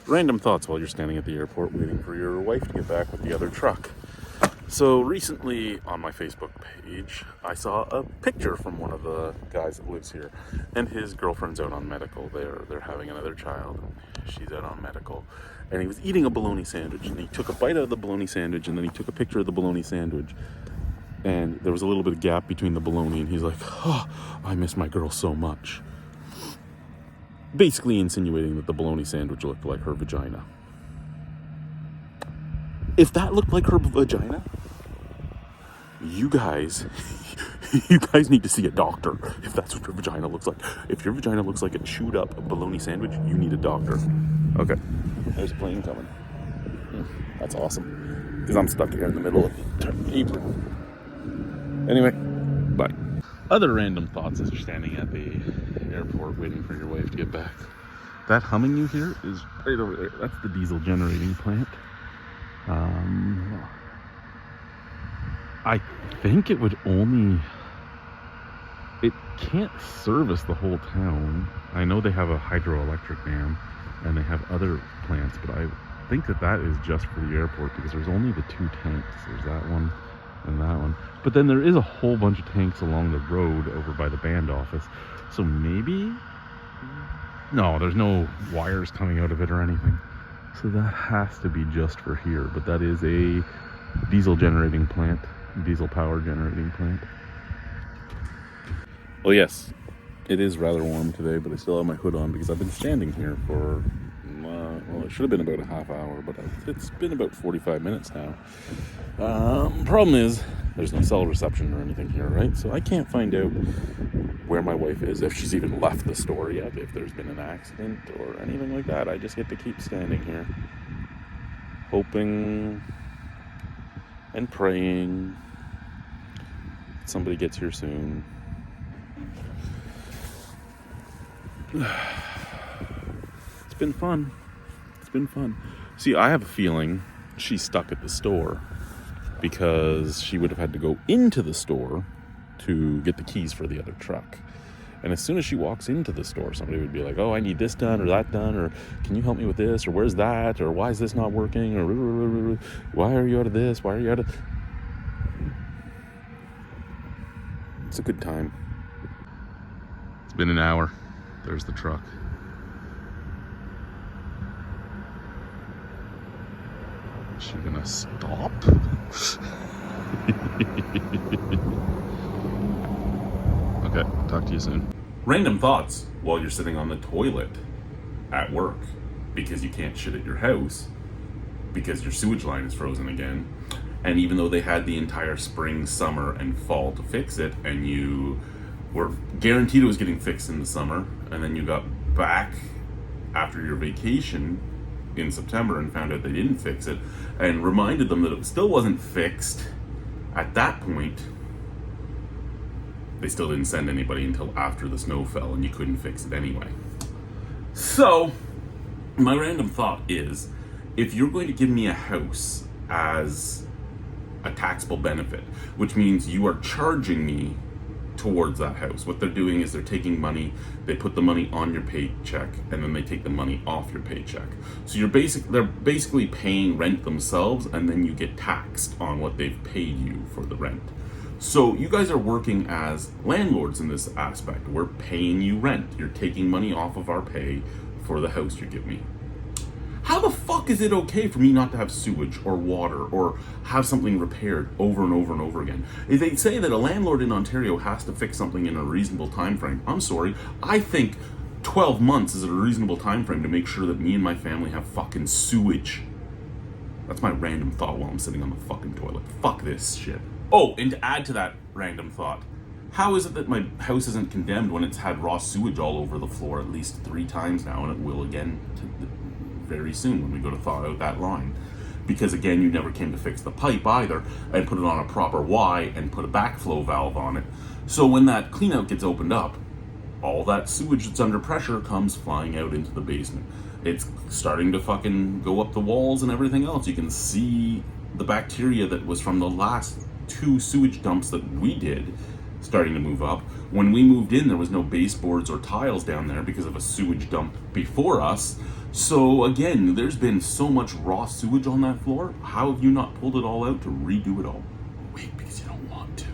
Random thoughts while you're standing at the airport waiting for your wife to get back with the other truck. So recently on my Facebook page, I saw a picture from one of the guys that lives here, and his girlfriend's out on medical. They're having another child, and she's out on medical. And he was eating a bologna sandwich, and he took a bite out of the bologna sandwich, and then he took a picture of the bologna sandwich. And there was a little bit of gap between the bologna, and he's like, "Oh, I miss my girl so much." Basically insinuating that the bologna sandwich looked like her vagina. If that looked like her vagina, you guys need to see a doctor if that's what your vagina looks like. If your vagina looks like a chewed up bologna sandwich, you need a doctor. Okay, there's a plane coming. That's awesome, because I'm stuck here in the middle of the apron. Anyway, bye. Other random thoughts as you're standing at the airport waiting for your wife to get back. That humming you hear is right over there. That's the diesel generating plant. I think it can't service the whole town. I know they have a hydroelectric dam and they have other plants, but I think that is just for the airport, because there's only the two tanks. There's that one and that one. But then there is a whole bunch of tanks along the road over by the band office. So maybe? No, there's no wires coming out of it or anything. So that has to be just for here. But that is a diesel generating plant. Diesel power generating plant. Well, yes, it is rather warm today, but I still have my hood on because I've been standing here for, well, it should have been about a half hour, but it's been about 45 minutes now. Problem is, there's no cell reception or anything here, right? So I can't find out where my wife is, if she's even left the store yet, if there's been an accident or anything like that. I just get to keep standing here, hoping and praying somebody gets here soon. It's been fun. See, I have a feeling she's stuck at the store because she would have had to go into the store to get the keys for the other truck. And as soon as she walks into the store, somebody would be like, "Oh, I need this done or that done, or can you help me with this, or where's that, or why is this not working, or why are you out of this, why are you out of..." It's a good time. It's been an hour. There's the truck. Is she gonna stop? Okay, talk to you soon. Random thoughts while you're sitting on the toilet at work because you can't shit at your house because your sewage line is frozen again. And even though they had the entire spring, summer, and fall to fix it, and you were guaranteed it was getting fixed in the summer, and then you got back after your vacation in September and found out they didn't fix it, and reminded them that it still wasn't fixed at that point, they still didn't send anybody until after the snow fell, and you couldn't fix it anyway. So, my random thought is, if you're going to give me a house as a taxable benefit, which means you are charging me towards that house. What they're doing is they're taking money, they put the money on your paycheck, and then they take the money off your paycheck. So they're basically paying rent themselves, and then you get taxed on what they've paid you for the rent. So you guys are working as landlords in this aspect. We're paying you rent. You're taking money off of our pay for the house you give me. How the fuck is it okay for me not to have sewage or water or have something repaired over and over and over again? If they say that a landlord in Ontario has to fix something in a reasonable time frame, I'm sorry, I think 12 months is a reasonable time frame to make sure that me and my family have fucking sewage. That's my random thought while I'm sitting on the fucking toilet. Fuck this shit. Oh, and to add to that random thought, how is it that my house isn't condemned when it's had raw sewage all over the floor at least 3 times now, and it will again very soon when we go to thaw out that line? Because again, you never came to fix the pipe either and put it on a proper Y and put a backflow valve on it. So when that clean out gets opened up, all that sewage that's under pressure comes flying out into the basement. It's starting to fucking go up the walls and everything else. You can see the bacteria that was from the last 2 sewage dumps that we did starting to move up. When we moved in, there was no baseboards or tiles down there because of a sewage dump before us. So again, there's been so much raw sewage on that floor. How have you not pulled it all out to redo it all? Wait, because you don't want to.